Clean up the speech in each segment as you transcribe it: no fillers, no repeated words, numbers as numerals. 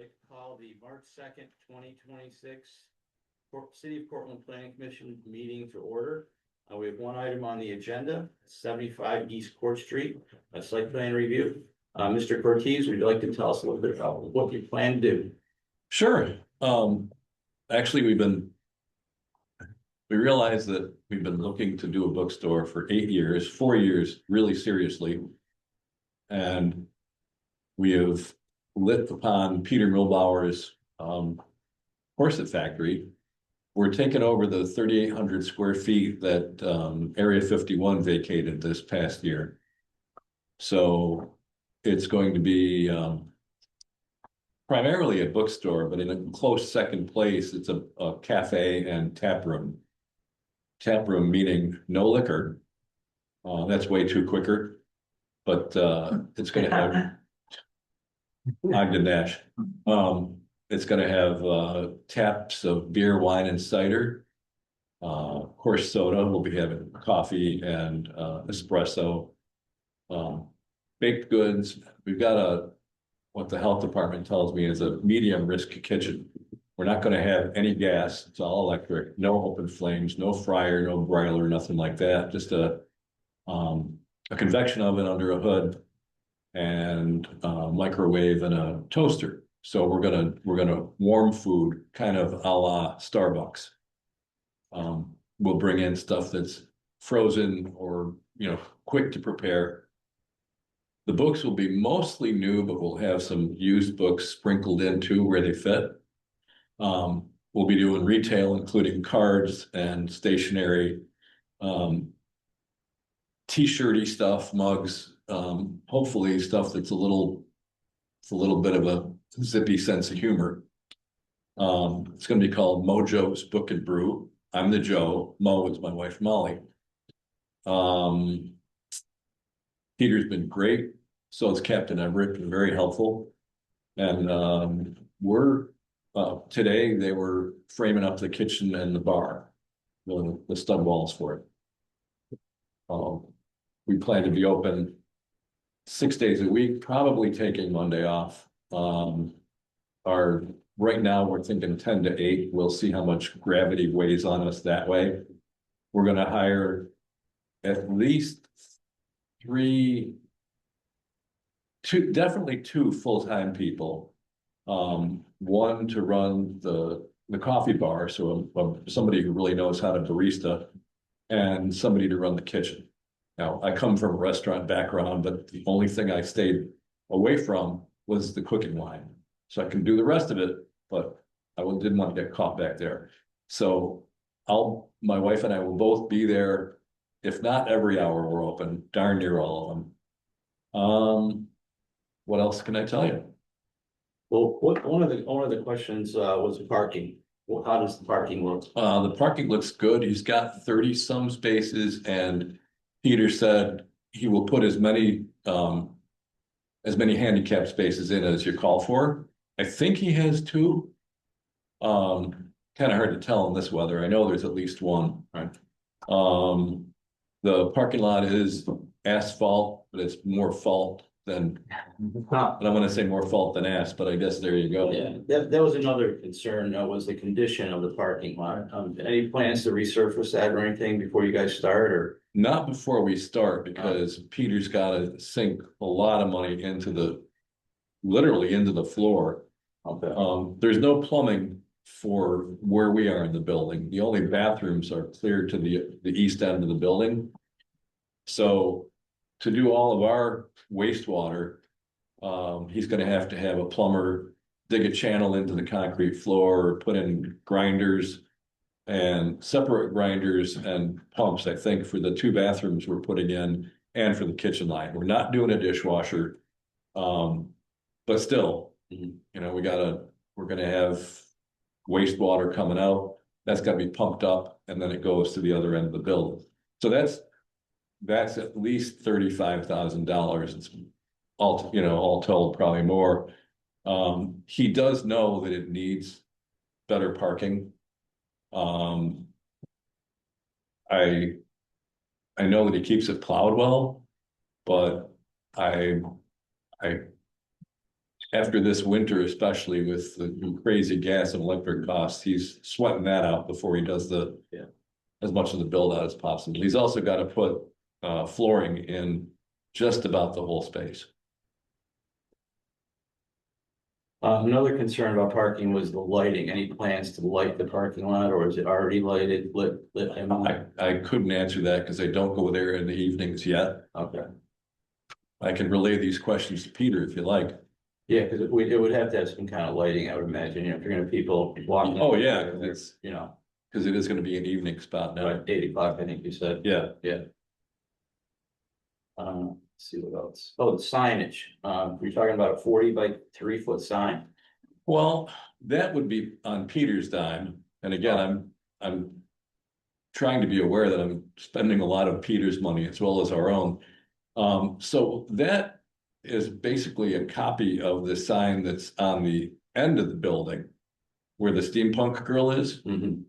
like to call the March 2nd, 2026 City of Portland Planning Commission meeting to order. We have one item on the agenda, 75 East Court Street, a site plan review. Mr. Cortez, would you like to tell us a little bit about what you plan to do? Sure. Actually, we realized that we've been looking to do a bookstore for 8 years, 4 years, really seriously. And we have lit upon Peter Milbauer's corset factory. We're taking over the 3,800 square feet that Area 51 vacated this past year. So it's going to be primarily a bookstore, but in a close second place, it's a cafe and tap room. Tap room meaning no liquor. That's way too quicker, but it's going to have Ogden Nash. It's going to have taps of beer, wine, and cider. Of course, soda. We'll be having coffee and espresso. Baked goods. We've got what the health department tells me is a medium risk kitchen. We're not going to have any gas. It's all electric. No open flames. No fryer. No broiler. Nothing like that. Just a convection oven under a hood and a microwave and a toaster. So we're gonna warm food, kind of a la Starbucks. We'll bring in stuff that's frozen or quick to prepare. The books will be mostly new, but we'll have some used books sprinkled in too where they fit. We'll be doing retail, including cards and stationery, t-shirty stuff, mugs, hopefully stuff that's a little bit of a zippy sense of humor. It's going to be called Mojo's Book and Brew. I'm the Joe. Mo is my wife, Molly. Peter's been great. So is Captain Everett, been very helpful. And today they were framing up the kitchen and the bar, the stud walls for it. We plan to be open 6 days a week, probably taking Monday off. Right now we're thinking 10 to 8. We'll see how much gravity weighs on us that way. We're going to hire at least definitely two full-time people. One to run the coffee bar, so somebody who really knows how to barista, and somebody to run the kitchen. Now, I come from a restaurant background, but the only thing I stayed away from was the cooking line. So I can do the rest of it, but I didn't want to get caught back there. So my wife and I will both be there, if not every hour we're open, darn near all of them. What else can I tell you? Well, one of the questions was parking. Well, how does the parking look? The parking looks good. He's got 30 some spaces, and Peter said he will put as many handicap spaces in as you call for. I think he has 2. Kind of hard to tell in this weather. I know there's at least 1. Right. The parking lot is asphalt, but it's more fault than. And I'm going to say more fault than ass, but I guess there you go. Yeah, that was another concern. Was the condition of the parking lot. Any plans to resurface that or anything before you guys start, or? Not before we start, because Peter's got to sink a lot of money literally into the floor. Okay. There's no plumbing for where we are in the building. The only bathrooms are clear to the east end of the building. So to do all of our wastewater, he's going to have a plumber dig a channel into the concrete floor, put in grinders and separate grinders and pumps, I think, for the 2 bathrooms we're putting in and for the kitchen line. We're not doing a dishwasher, but still, we're going to have wastewater coming out. That's got to be pumped up, and then it goes to the other end of the building. So that's at least $35,000. It's all told, probably more. He does know that it needs better parking. I know that he keeps it plowed well, but I after this winter, especially with the crazy gas and electric costs, he's sweating that out before he does the. Yeah. As much of the build out as possible. He's also got to put flooring in just about the whole space. Another concern about parking was the lighting. Any plans to light the parking lot, or is it already lit? I couldn't answer that because I don't go there in the evenings yet. Okay, I can relay these questions to Peter if you like. yeah, because it would have to have some kind of lighting, I would imagine, if you're gonna have people walking. Oh, yeah, 'cause it's, You know, because it is going to be an evening spot now. 8 o'clock, I think you said. Yeah. Yeah. Let's see what else. Oh, the signage. We're talking about a 40 by 3 foot sign. Well, that would be on Peter's dime. And again, I'm trying to be aware that I'm spending a lot of Peter's money as well as our own. So that is basically a copy of the sign that's on the end of the building where the steampunk grill is. Mm-hmm.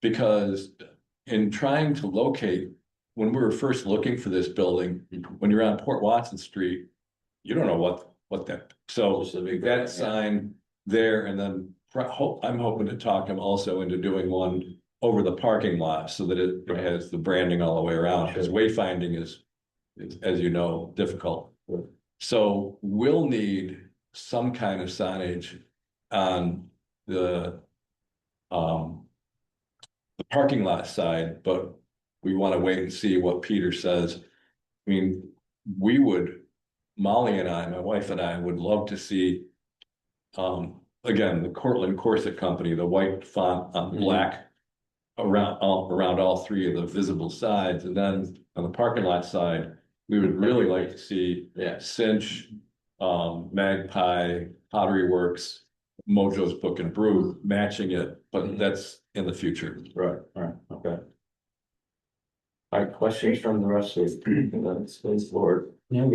Because in trying to locate, when we were first looking for this building, when you're on Port Watson Street, you don't know what that, so Just a big that building, yeah. sign there, and then I'm hoping to talk him also into doing one over the parking lot so that it has the branding all the way around, because wayfinding is, as you know, difficult. Sure. So we'll need some kind of signage on the parking lot side, but we want to wait and see what Peter says. I mean, Molly and I, my wife and I would love to see, again, the Cortland Corset Company, the white font on black around all three of the visible sides. And then on the parking lot side, we would really like to see Cinch, Magpie, Pottery Works, Mojo's Book and Brew matching it, but that's in the future. Right, okay. All right, questions from the rest of the space board? Yeah,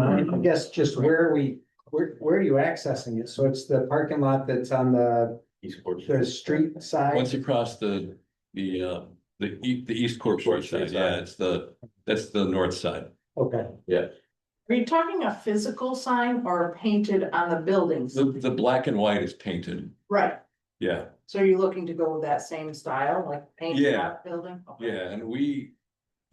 I guess just where are you accessing it? So it's the parking lot that's on the East Court. street side? Once you cross the East Court Court side, Street yeah, side. that's the north side. Okay, Are you talking a physical sign or painted on the buildings? The black and white is painted, Right, yeah, so are you looking to go with that same style, like painted Yeah. on the building? Okay. yeah, and we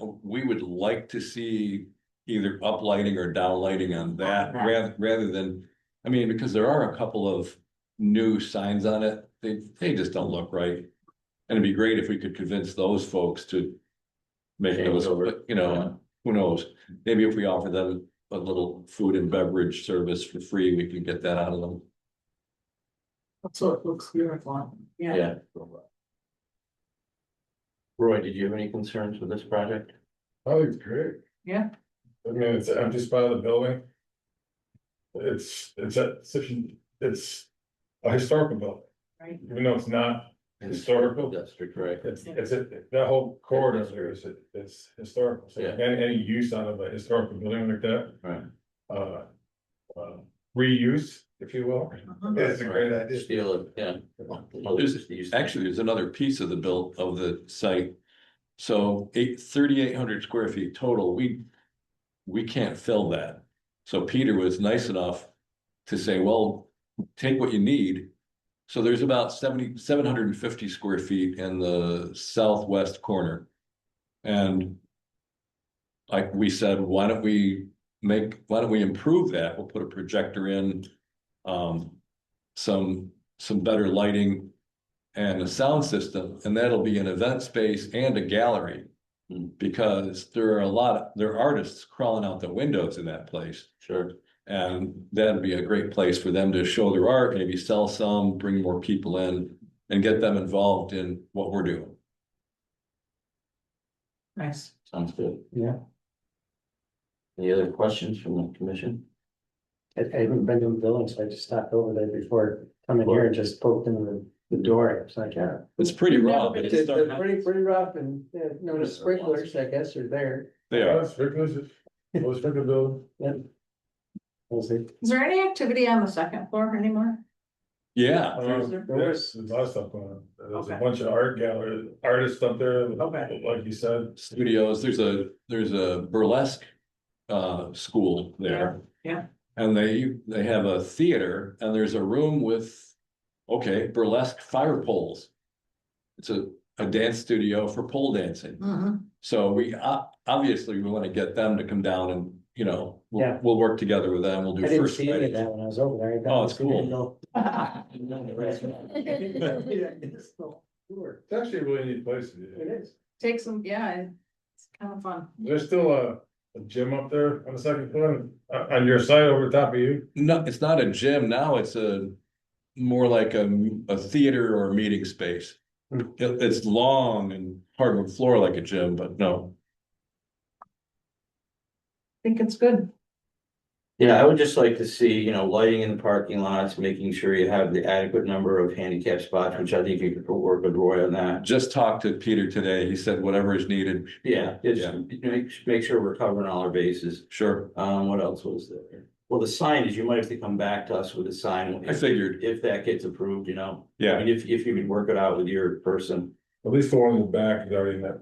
would like to see either uplighting or downlighting on that, rather than, I mean, because there are a couple of new signs on it, they just don't look right. And it'd be great if we could convince those folks to make Change those, over. you know, who knows? Maybe if we offer them a little food and beverage service for free, we can get that out of them. So it looks beautiful, yeah. Yeah. Roy, did you have any concerns with this project? Oh, it's great. Yeah. I mean, it's an empty spot of the building. It's a historical building, Right. even though it's not historical. District, right? That whole corridor there is historical. So Yeah. any use out of a historical building like that, Right. reuse, if you will. It's a great idea. Steal it, yeah. There's another piece of the site. So 3,800 square feet total, we can't fill that. So Peter was nice enough to say, well, take what you need. So there's about 750 square feet in the southwest corner. And like we said, why don't we improve that? We'll put a projector in, some better lighting and a sound system, and that'll be an event space and a gallery. Because there are artists crawling out the windows in that place. Sure. And that'd be a great place for them to show their art, maybe sell some, bring more people in, and get them involved in what we're doing. Nice. Sounds good. yeah. Any other questions from the commission? I haven't been to the building, so I just stopped over there before coming here and just poked into the door. It's like, yeah. It's pretty raw, but It's it's starting. pretty rough and, notice sprinklers, I guess, are there. They are. Sprinklers, sprinkler building. Yeah. We'll see. Is there any activity on the second floor anymore? Yeah, There's there a lot of stuff going on. There's a bunch of artists up there, Okay. like you said. studios. There's a burlesque school there. Yeah. And they have a theater and there's a room with, okay, burlesque fire poles. It's a dance studio for pole dancing. Mhm. So we obviously we want to get them to come down and, you know, Yeah. we'll work together with them. We'll do I didn't first see any of Friday. that when I was over there. Oh, it's cool. cool. It's actually a really neat place. It is. Take some, yeah, it's kind of fun. There's still a gym up there on the second floor, on your side over the top of you. No, it's not a gym now. It's a more like a theater or a meeting space. It's long and hardwood floor like a gym, but no. I think it's good. Yeah, I would just like to see, you know, lighting in the parking lots, making sure you have the adequate number of handicap spots, which I think you could work with Roy on that. Just talked to Peter today. He said whatever is needed. Yeah, just Yeah. make sure we're covering all our bases. Sure. What else was there? Well, the signage, you might have to come back to us with a sign. I figured. If that gets approved, you know. I Yeah. mean, if you can work it out with your person. At least the one in the back is already in that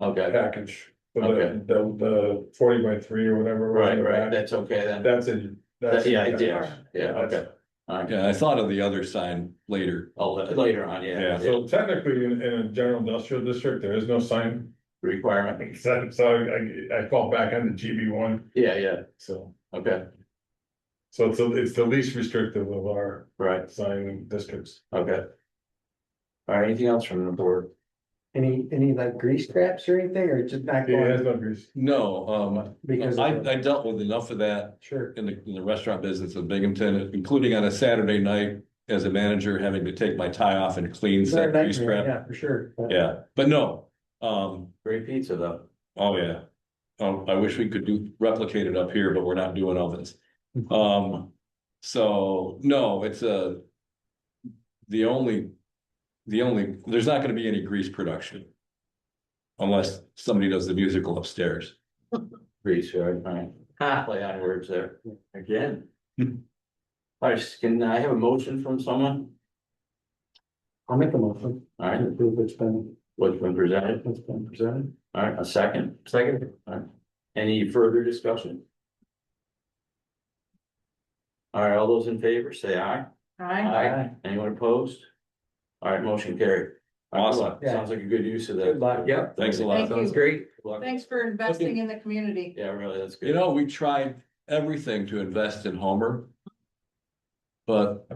Okay, package. But Okay. the 40x3 or whatever. was in the right, back, that's okay then. That's in. That's Yeah, in- yeah, okay. All right, Yeah, I thought of the other sign later. oh, later on, yeah. Yeah. So technically, in a general industrial district, there is no sign. Requirement, So I fall back on the GB1, yeah, so. okay, So it's the least restrictive of our right, sign districts. okay. All right, anything else from the board? Any like grease traps or anything, or just not It has going? no grease. No, Because I of the- dealt with enough of that Sure. in the restaurant business of Binghamton, including on a Saturday night as a manager, having to take my tie off and clean They're a set grease nightmare, trap. yeah, for sure. But- Yeah, but no, Great pizza though. oh yeah. I wish we could replicate it up here, but we're not doing ovens. So no, it's there's not gonna be any grease production. Unless somebody does the musical upstairs. Grease, right, play on words there, again. All right, can I have a motion from someone? I'll make a motion. All right, Approve what's been presented? it's been presented. All right, a second. Second. All right, any further discussion? All right, all those in favor, say aye. Hi. Anyone opposed? All right, motion carried. All right, Awesome. good luck. Sounds like a good use of that. Good luck. Yeah. Thanks a lot. Thank Sounds you. great. Good luck. Thanks for investing in the community. Yeah, really, that's good. You know, we tried everything to invest in Homer. But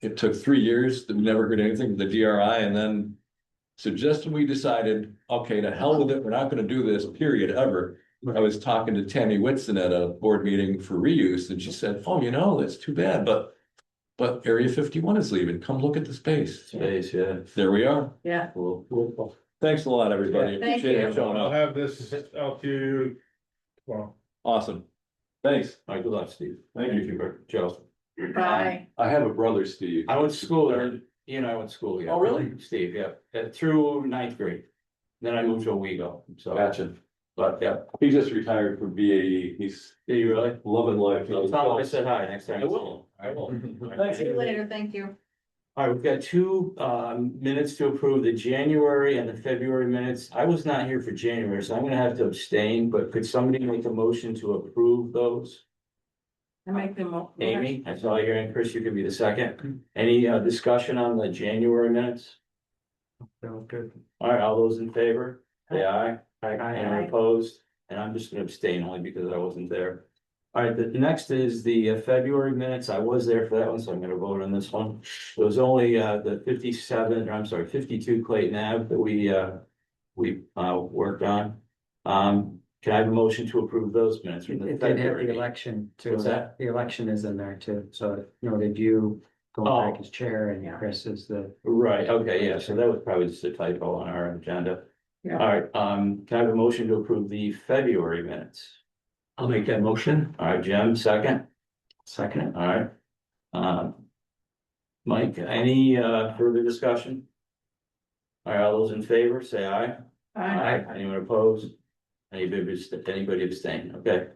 it took 3 years, we never heard anything from the DRI, and then. So just when we decided, okay, to hell with it, we're not gonna do this, period, ever. I was talking to Tammy Whitson at a board meeting for reuse, and she said, oh, you know, that's too bad, but. But Area 51 is leaving, come look at the space. Space, yeah. There we are. Yeah. Cool. Thanks a lot, everybody. Thank Appreciate you. you showing I'll up. have this out to you. Well, Awesome. Thanks. All right, good luck, Steve. Thank you. Joe. Bye. I have a brother, Steve. I went to school there, you and I went to school together. Oh, really? Steve, yeah, through ninth grade. Then I moved to Owego, so. Gotcha. But, yeah, He just retired from BAE. He's did you really? loving life. Tell him I said hi next time. I will. See you later. Thank you. All right, we've got two minutes to approve, the January and the February minutes. I was not here for January, so I'm gonna have to abstain, but could somebody make a motion to approve those? I make them. Amy, I saw you, and Chris, you could be the second. Any discussion on the January minutes? Good. All right, all those in favor, say aye. Anyone Aye. opposed? And I'm just gonna abstain only because I wasn't there. All right, the next is the February minutes. I was there for that one, so I'm gonna vote on this one. It was only the 52 Clayton Ave that we worked on. Can I have a motion to approve those minutes from the It did have February? the election too. What's that? The election is in there too, so noted you Oh. going back as chair and Yeah. Chris is the. Right, okay, yeah, so that was probably just a typo on our agenda. Yeah. All right, can I have a motion to approve the February minutes? I'll make that motion. All right, Jim, second. Second. All right. Mike, any further discussion? All right, all those in favor, say aye. Anyone opposed? Anybody abstain? Okay.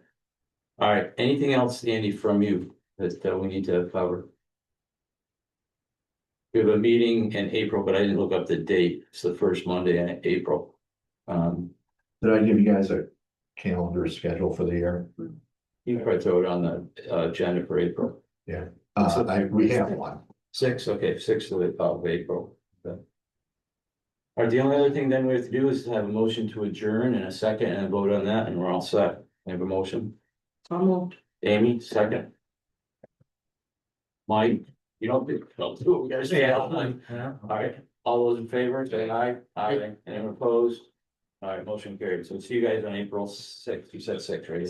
All right, anything else, Andy, from you that we need to cover? We have a meeting in April, but I didn't look up the date. It's the first Monday in April. Did I give you guys a calendar schedule for the year? You can probably throw it on the agenda for April. We have one. 6th, okay, 6th of April. Okay. All right, the only other thing then we have to do is have a motion to adjourn in a second and a vote on that, and we're all set. I have a motion. So moved. Amy, second. Mike, you don't do it, we gotta stay out. All right, all those in favor, say aye. Aye. Anyone opposed? All right, motion carried. So see you guys on April 6th. You said 6, right?